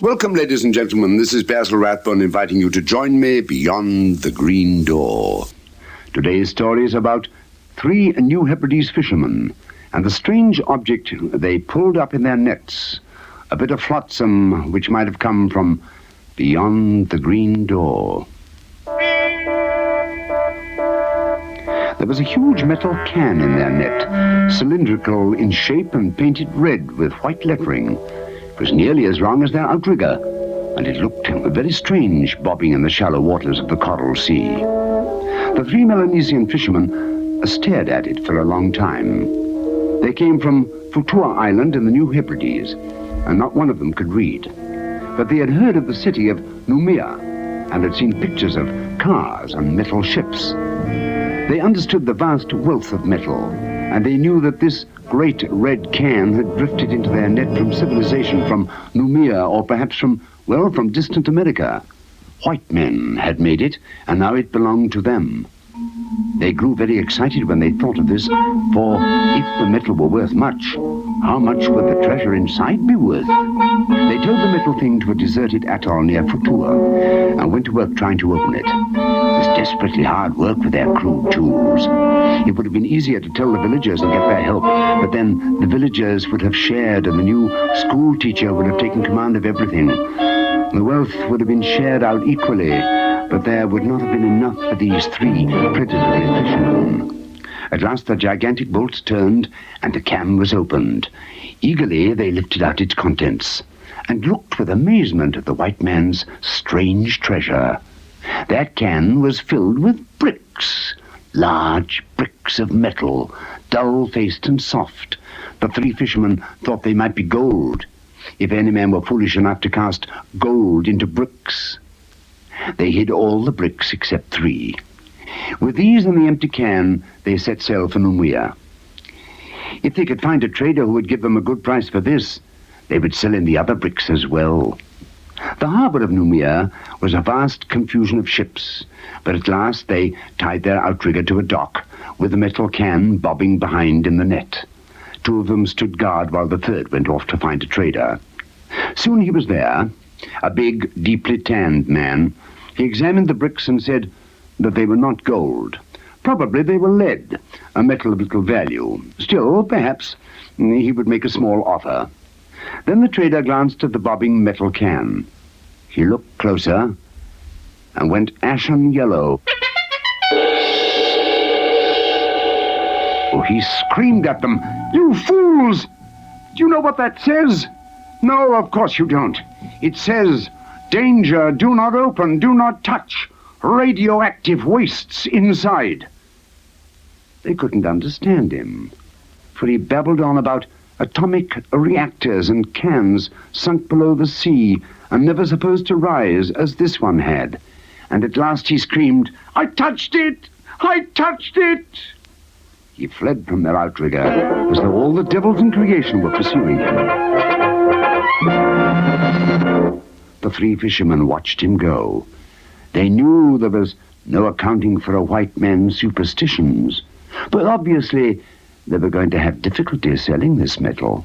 Welcome, ladies and gentlemen. This is Basil Rathbone inviting you to join me beyond the green door. Today's story is about 3 new Hebrides fishermen and the strange object they pulled up in their nets, a bit of flotsam which might have come from beyond the green door. There was a huge metal can in their net, cylindrical in shape and painted red with white lettering. It was nearly as long as their outrigger, and it looked very strange bobbing in the shallow waters of the Coral Sea. The 3 Melanesian fishermen stared at it for a long time. They came from Futua Island in the New Hebrides, and not one of them could read. But they had heard of the city of Noumea, and had seen pictures of cars and metal ships. They understood the vast wealth of metal, and they knew that this great red can had drifted into their net from civilization, from Noumea, or perhaps from distant America. White men had made it, and now it belonged to them. They grew very excited when they thought of this, for if the metal were worth much, how much would the treasure inside be worth? They towed the metal thing to a deserted atoll near Futua and went to work trying to open it. It was desperately hard work with their crude tools. It would have been easier to tell the villagers and get their help, but then the villagers would have shared and the new school teacher would have taken command of everything. The wealth would have been shared out equally, but there would not have been enough for these 3 predatory fishermen. At last the gigantic bolts turned and the can was opened. Eagerly they lifted out its contents and looked with amazement at the white man's strange treasure. That can was filled with bricks, large bricks of metal, dull-faced and soft. The 3 fishermen thought they might be gold, if any man were foolish enough to cast gold into bricks. They hid all the bricks except 3. With these and the empty can, they set sail for Noumea. If they could find a trader who would give them a good price for this, they would sell in the other bricks as well. The harbour of Noumea was a vast confusion of ships, but at last they tied their outrigger to a dock, with the metal can bobbing behind in the net. 2 of them stood guard while the 3rd went off to find a trader. Soon he was there, a big, deeply tanned man. He examined the bricks and said that they were not gold. Probably they were lead, a metal of little value. Still, perhaps, he would make a small offer. Then the trader glanced at the bobbing metal can. He looked closer and went ashen yellow. Oh, he screamed at them. "You fools! Do you know what that says?" "No, of course you don't. It says, 'Danger, do not open, do not touch. Radioactive wastes inside.'" They couldn't understand him, for he babbled on about atomic reactors and cans sunk below the sea and never supposed to rise, as this one had. And at last he screamed, "I touched it! I touched it!" He fled from their outrigger as though all the devils in creation were pursuing him. The 3 fishermen watched him go. They knew there was no accounting for a white man's superstitions, but obviously they were going to have difficulty selling this metal.